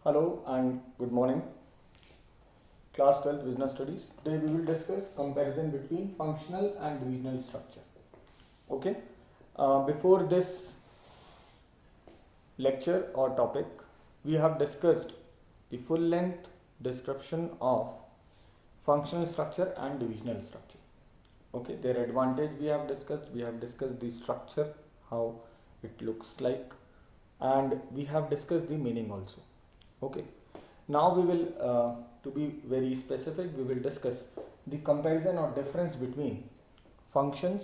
Hello and good morning. Class 12 Business Studies. Today we will discuss comparison between functional and divisional structure. Okay. Before this lecture or topic, we have discussed the full length description of functional structure and divisional structure. Okay. Their advantage we have discussed. We have discussed the structure, how it looks like, and we have discussed the meaning also. Okay. Now we will, to be very specific, we will discuss the comparison or difference between functional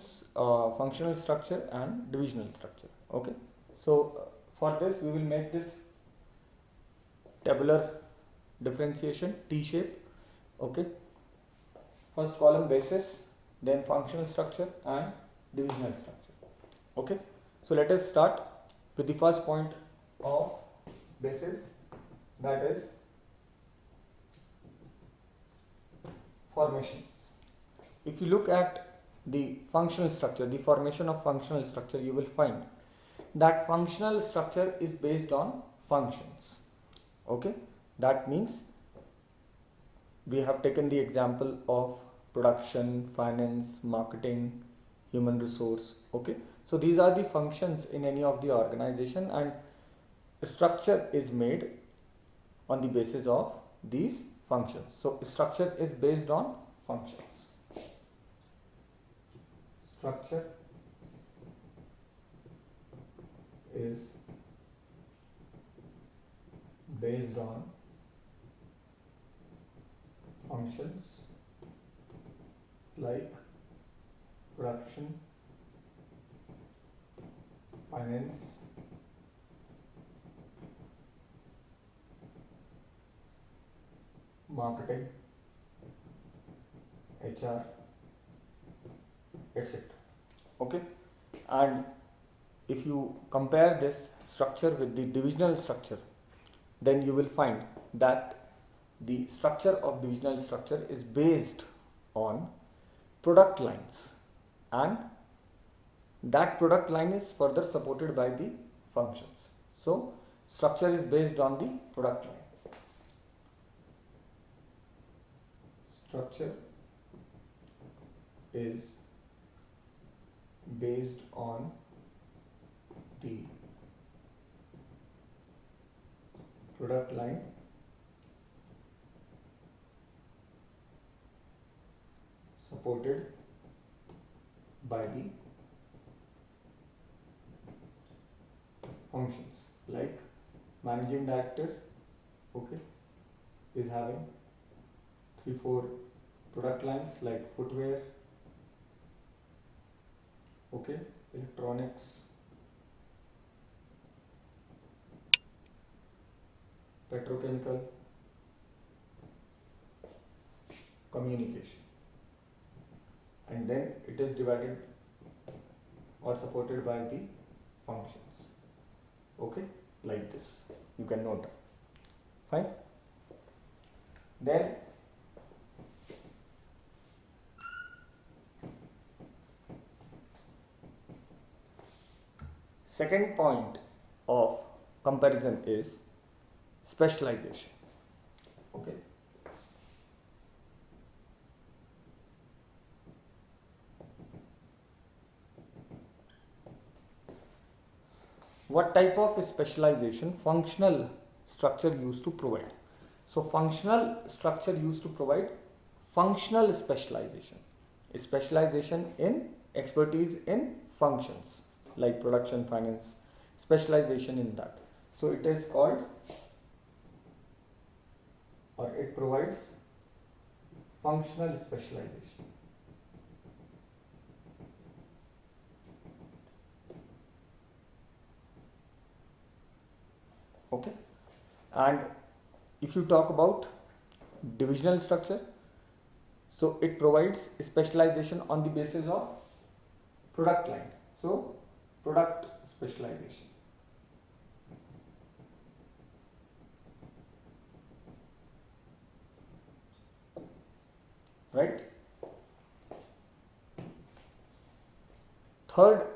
structure and divisional structure. Okay. So for this we will make this tabular differentiation T shape. Okay. First column basis, then functional structure and divisional structure. Okay. So let us start with the first point of basis, that is formation. If you look at the functional structure, the formation of functional structure, you will find that functional structure is based on functions. Okay, that means we have taken the example of production, finance, marketing, human resource. Okay, so these are the functions in any of the organization, and structure is made on the basis of these functions. So structure is based on functions. Structure is based on functions like production, finance, marketing, HR, etc. Okay, and if you compare this structure with the divisional structure, then you will find that the structure of divisional structure is based on product lines, and that product line is further supported by the functions. So structure is based on the product line. Structure is based on the product line supported by the functions. Like managing director, okay, is having 3-4 product lines like footwear, okay, electronics, petrochemical, communication, and then it is divided or supported by the functions. Okay, like this you can note. Fine. Then second point of comparison is specialization. Okay. What type of specialization functional structure used to provide? So functional structure used to provide functional specialization in expertise in functions like production, finance, specialization in that. So it is called, or it provides functional specialization. Okay, and if you talk about divisional structure, so it provides specialization on the basis of product line. So product specialization. Right? Third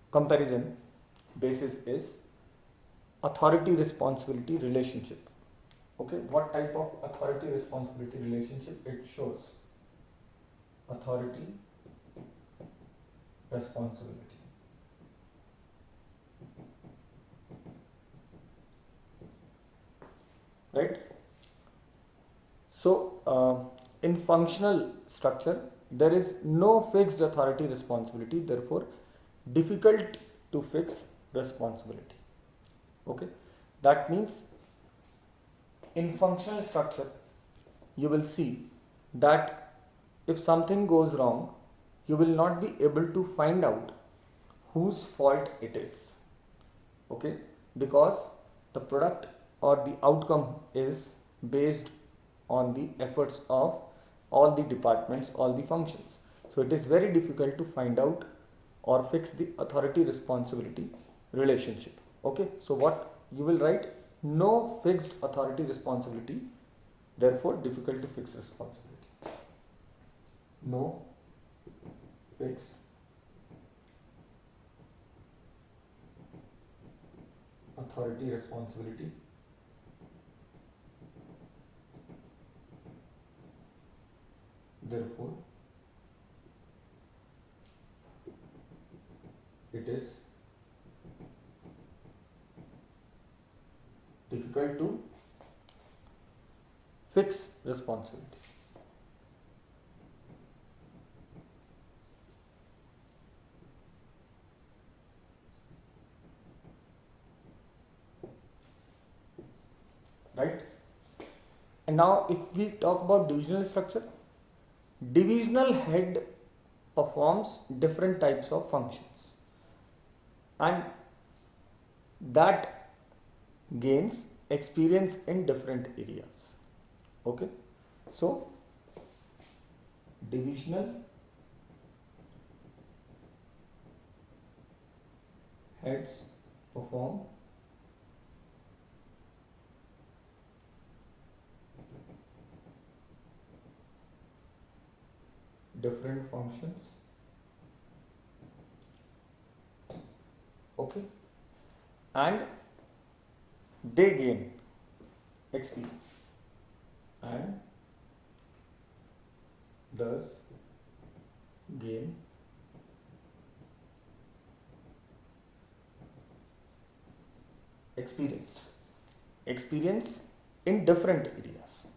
comparison basis is authority responsibility relationship. Okay, what type of authority responsibility relationship it shows? Authority responsibility. Right? So, in functional structure, there is no fixed authority responsibility, therefore, difficult to fix responsibility. Okay, that means in functional structure, you will see that if something goes wrong, you will not be able to find out whose fault it is. Okay, because the product or the outcome is based on the efforts of all the departments, all the functions. So it is very difficult to find out or fix the authority responsibility relationship. Okay, so what you will write? No fixed authority responsibility, therefore difficult to fix responsibility. No fixed authority responsibility, therefore it is difficult to fix responsibility. Right? And now if we talk about divisional structure, divisional head performs different types of functions and that gains experience in different areas. Okay, so divisional heads perform different functions. Okay, and they gain experience and thus gain experience in different areas.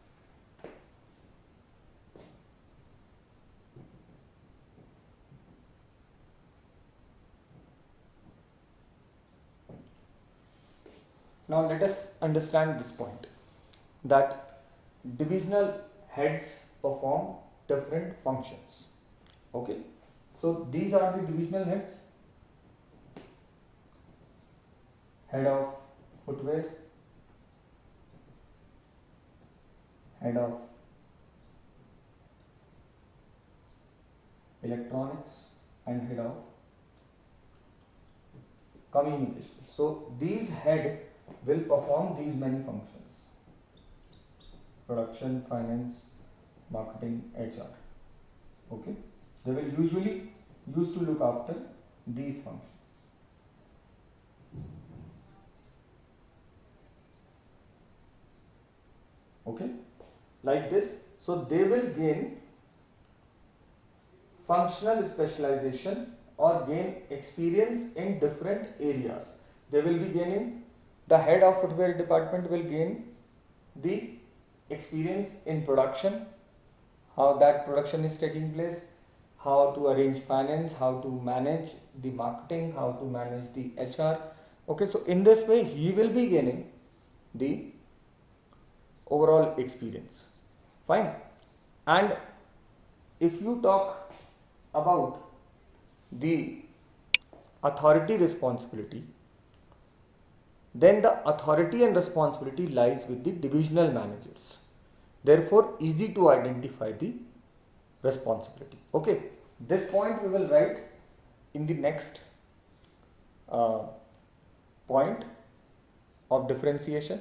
Now let us understand this point, that divisional heads perform different functions. Okay, so these are the divisional heads: head of footwear, head of electronics, and head of communication. So these head will perform these many functions: production, finance, marketing, HR. Okay, they will usually used to look after these functions. Okay, like this. So they will gain functional specialization or gain experience in different areas. They will be gaining, the head of footwear department will gain the experience in production, how that production is taking place, how to arrange finance, how to manage the marketing, how to manage the HR. Okay, so in this way he will be gaining the overall experience. Fine. And if you talk about the authority responsibility, then the authority and responsibility lies with the divisional managers. Therefore, easy to identify the responsibility. Okay, this point we will write in the next point of differentiation.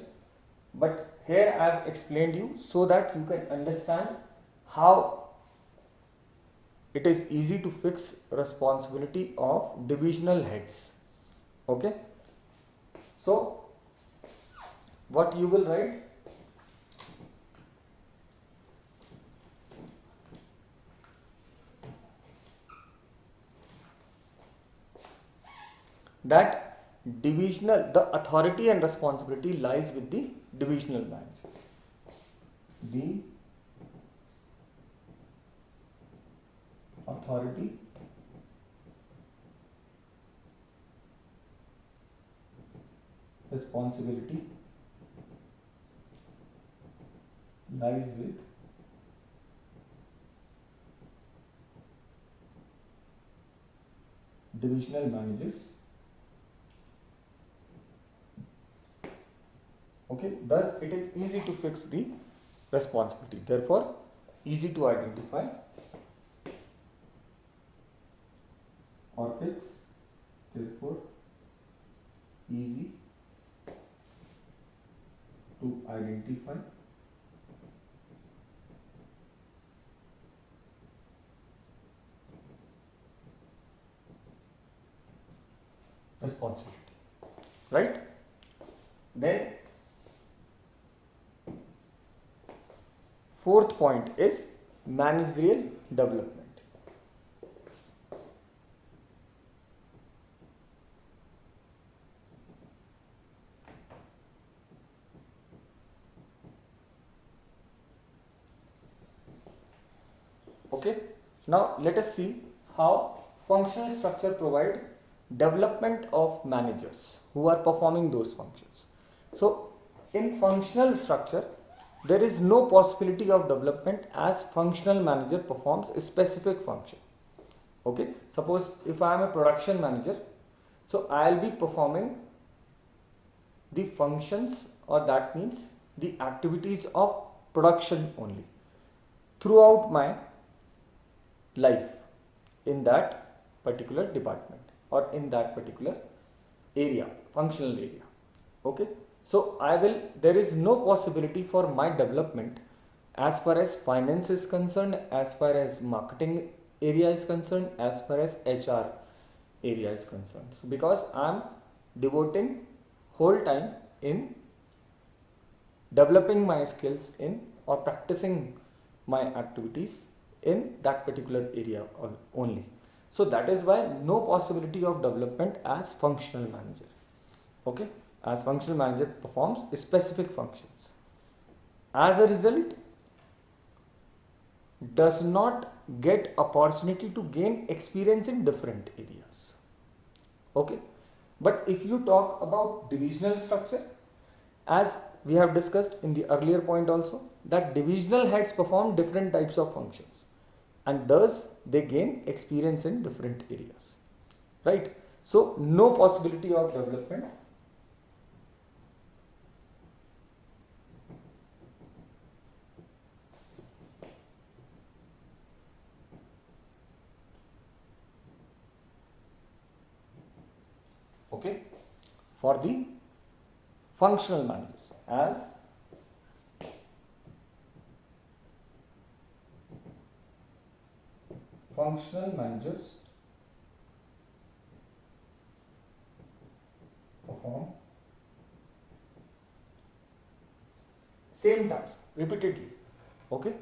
But here I have explained you so that you can understand how it is easy to fix responsibility of divisional heads. Okay, so what you will write? That the authority and responsibility lies with the divisional manager. The authority responsibility lies with divisional managers. Okay, thus it is easy to fix the responsibility, therefore easy to identify or fix, therefore easy to identify responsibility, right? Then fourth point is managerial development. Okay, now let us see how functional structure provide development of managers who are performing those functions. So in functional structure, there is no possibility of development as functional manager performs a specific function. Okay, suppose if I am a production manager, so I will be performing the functions, or that means the activities of production only throughout my life in that particular department or in that particular area, functional area. Okay, so there is no possibility for my development as far as finance is concerned, as far as marketing area is concerned, as far as HR area is concerned. So because I am devoting whole time in developing my skills in or practicing my activities in that particular area only. So that is why no possibility of development as functional manager. Okay, as functional manager performs specific functions. As a result, does not get opportunity to gain experience in different areas. Okay, but if you talk about divisional structure, as we have discussed in the earlier point also, that divisional heads perform different types of functions and thus they gain experience in different areas, right? So no possibility of development okay for the functional managers, as functional managers perform same task repeatedly, okay,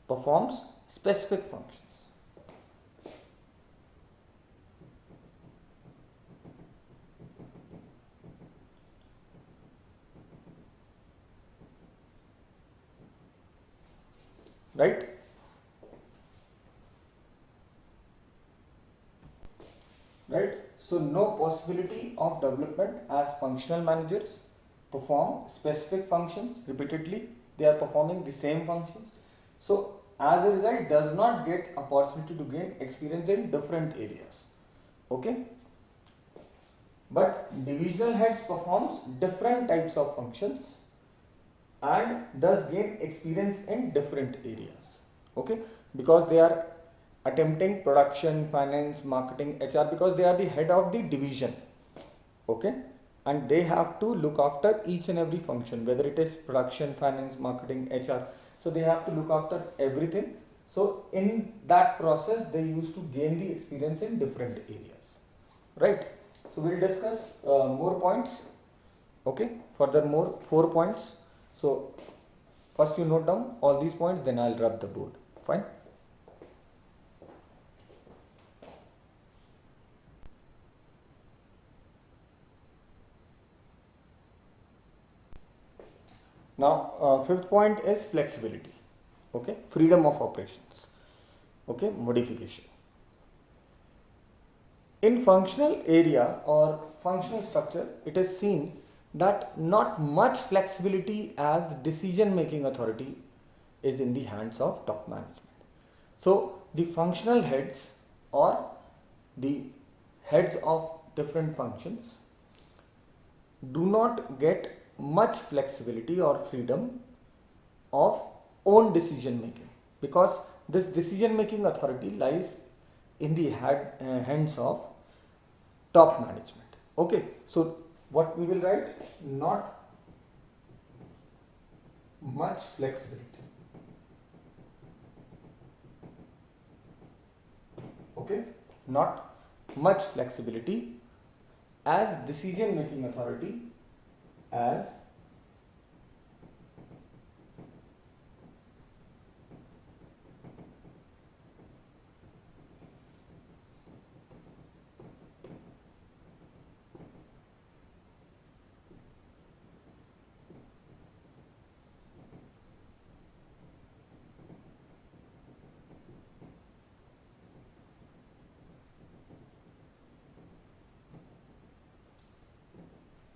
performs specific functions. Right? Right? So no possibility of development as functional managers perform specific functions repeatedly. They are performing the same functions. So as a result, does not get opportunity to gain experience in different areas. Okay? But divisional heads performs different types of functions and thus gain experience in different areas. Okay, because they are attempting production, finance, marketing, HR, because they are the head of the division. Okay, and they have to look after each and every function, whether it is production, finance, marketing, HR. So they have to look after everything. So in that process, they used to gain the experience in different areas, right? So we'll discuss more points Okay, furthermore 4 points. So first you note down all these points, then I'll rub the board. Fine. Now fifth point is flexibility. Okay, freedom of operations. Okay, modification. In functional area or functional structure, it is seen that not much flexibility as decision making authority is in the hands of top management. So the functional heads or the heads of different functions do not get much flexibility or freedom of own decision making, because this decision making authority lies in the hands of top management. Okay, so what we will write? Not much flexibility. Okay, not much flexibility as decision making authority, as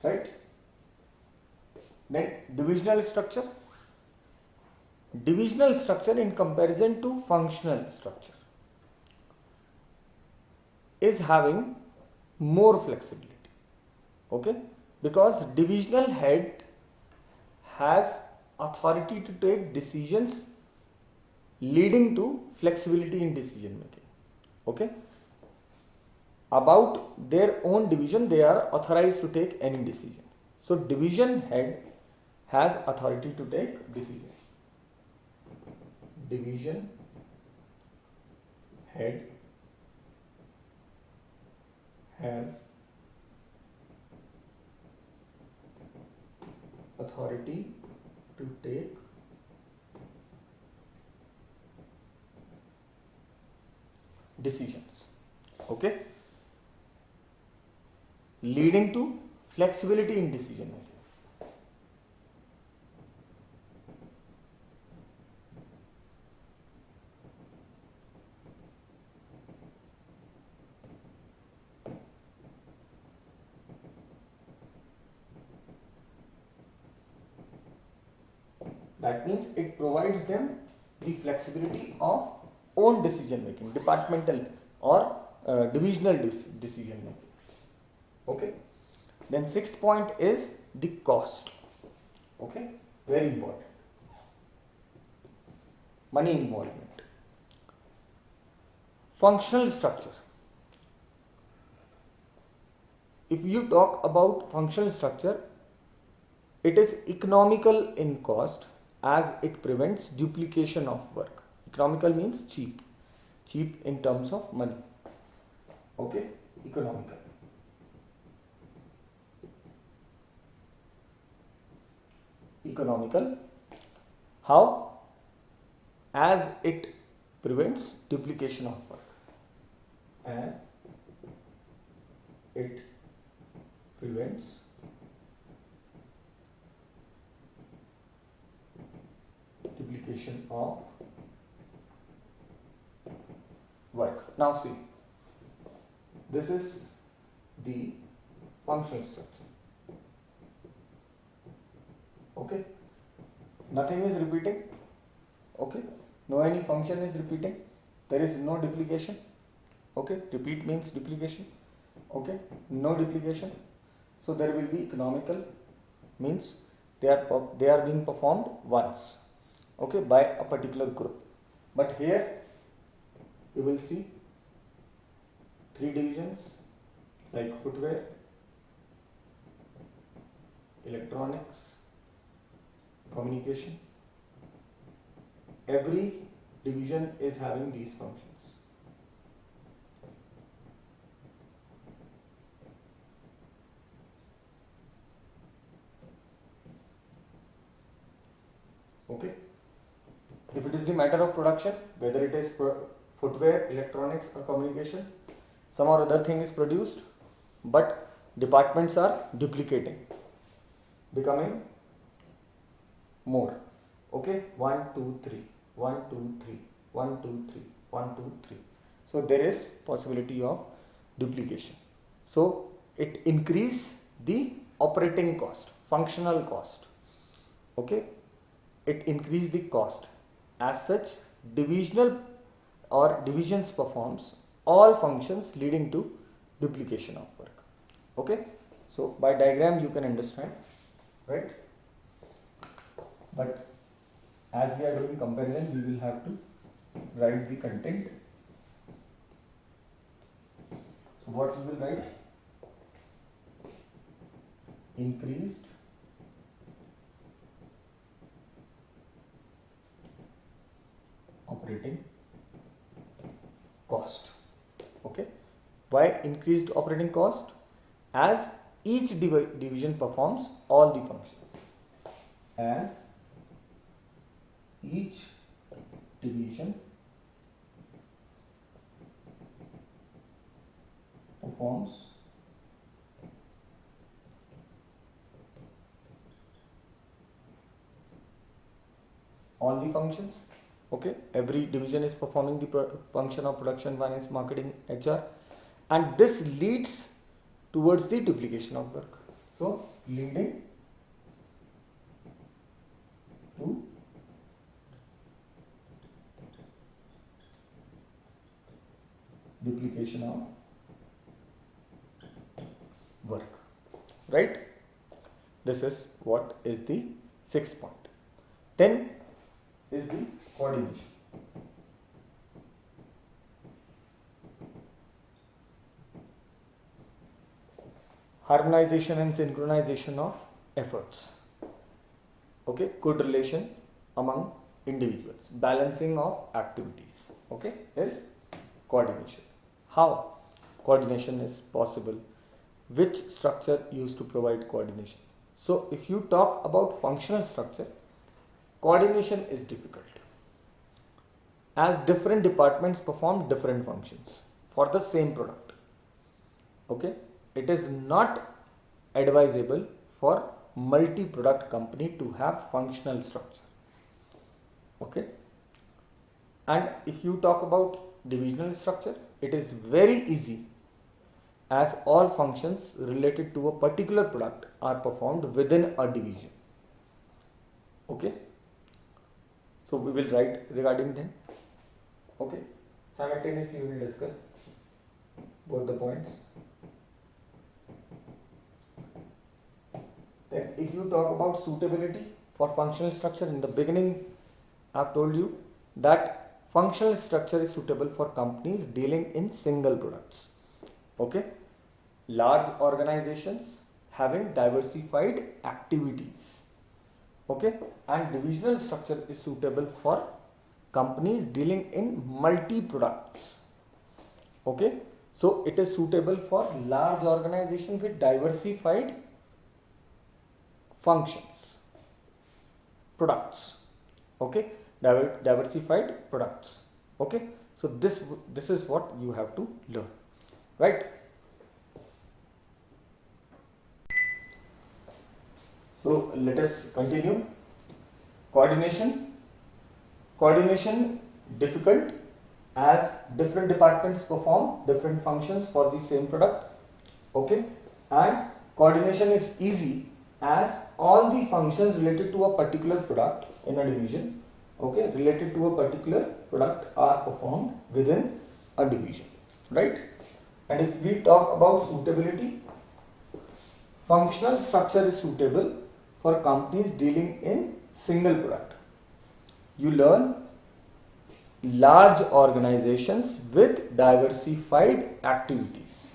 right. Then divisional structure. Divisional structure in comparison to functional structure is having more flexibility. Okay, because divisional head has authority to take decisions leading to flexibility in decision making. Okay, about their own division they are authorized to take any decision. So division head has authority to take decision. Division head has authority to take decisions. Okay, leading to flexibility in decision making. That means it provides them the flexibility of own decision making, departmental or divisional decision making. Okay. Then sixth point is the cost. Okay, very important. Money involvement. Functional structure. If you talk about functional structure, it is economical in cost as it prevents duplication of work. Economical means cheap. Cheap in terms of money. Okay, economical. Economical. How? As it prevents duplication of work. As it prevents duplication of work. Now see, this is the functional structure. Okay, nothing is repeating. Okay, no any function is repeating. There is no duplication. Okay, repeat means duplication. Okay, no duplication. So there will be economical, means they are being performed once. Okay, by a particular group. But here you will see 3 divisions like footwear, electronics, communication. Every division is having these functions. If it is the matter of production, whether it is footwear, electronics or communication, some or other thing is produced, but departments are duplicating, becoming more. Okay, 1, 2, 3, 1, 2, 3, 1, 2, 3, 1, 2, 3. So there is possibility of duplication. So it increase the operating cost, functional cost. Okay, it increase the cost. As such, divisional or divisions performs all functions leading to duplication of work. Okay, so by diagram you can understand, right? But as we are doing comparison, we will have to write the content. So what you will write? Increased operating cost. Okay, why increased operating cost? As each division performs all the functions. As each division performs all the functions. Okay, every division is performing the function of production, finance, marketing, HR, and this leads towards the duplication of work. So leading to duplication of work, right? This is what is the 6th point. Then is the coordination. Harmonization and synchronization of efforts. Okay, good relation among individuals, balancing of activities. Okay, is coordination. How coordination is possible? Which structure used to provide coordination? So if you talk about functional structure, coordination is difficult, as different departments perform different functions for the same product. Okay, it is not advisable for multi-product company to have functional structure. Okay, and if you talk about divisional structure, it is very easy, as all functions related to a particular product are performed within a division. Okay, so we will write regarding them. Okay, simultaneously we will discuss both the points. Then if you talk about suitability for functional structure, in the beginning I have told you that functional structure is suitable for companies dealing in single products. Okay, large organizations having diversified activities. Okay, and divisional structure is suitable for companies dealing in multi products. Okay, so it is suitable for large organizations with diversified functions, products. Okay, diversified products. Okay, so this is what you have to learn, right? So let us continue. Coordination difficult, as different departments perform different functions for the same product. Okay, and coordination is easy, as all the functions related to a particular product in a division, okay, related to a particular product are performed within a division, right? And if we talk about suitability, functional structure is suitable for companies dealing in single product. You learn large organizations with diversified activities.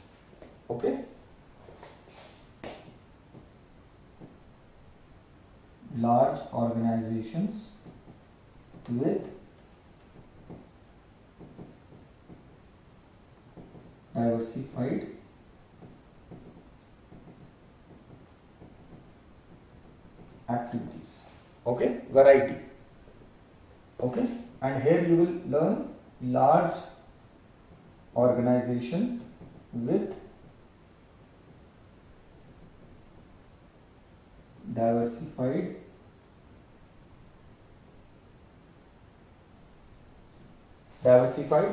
Okay, large organizations with diversified activities. Okay, variety. Okay, and here you will learn large organization with diversified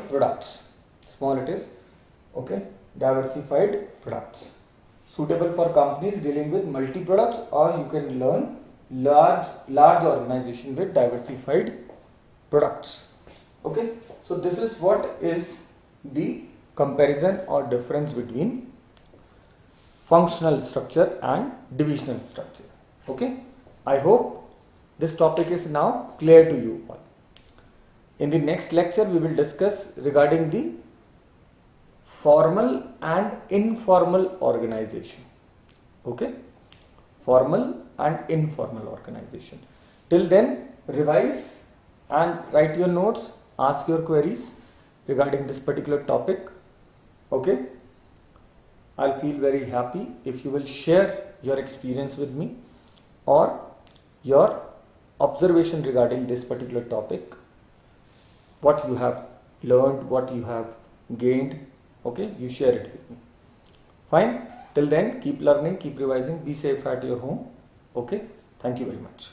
products. Small it is. Okay, diversified products suitable for companies dealing with multi products, or you can learn large organization with diversified products. Okay, so this is what is the comparison or difference between functional structure and divisional structure. Okay, I hope this topic is now clear to you all. In the next lecture we will discuss regarding the formal and informal organization. Okay, formal and informal organization. Till then, revise and write your notes, ask your queries regarding this particular topic. Okay, I'll feel very happy if you will share your experience with me or your observation regarding this particular topic, what you have learned, what you have gained. Okay, you share it with me. Fine. Till then, keep learning, keep revising, be safe at your home. Okay, thank you very much.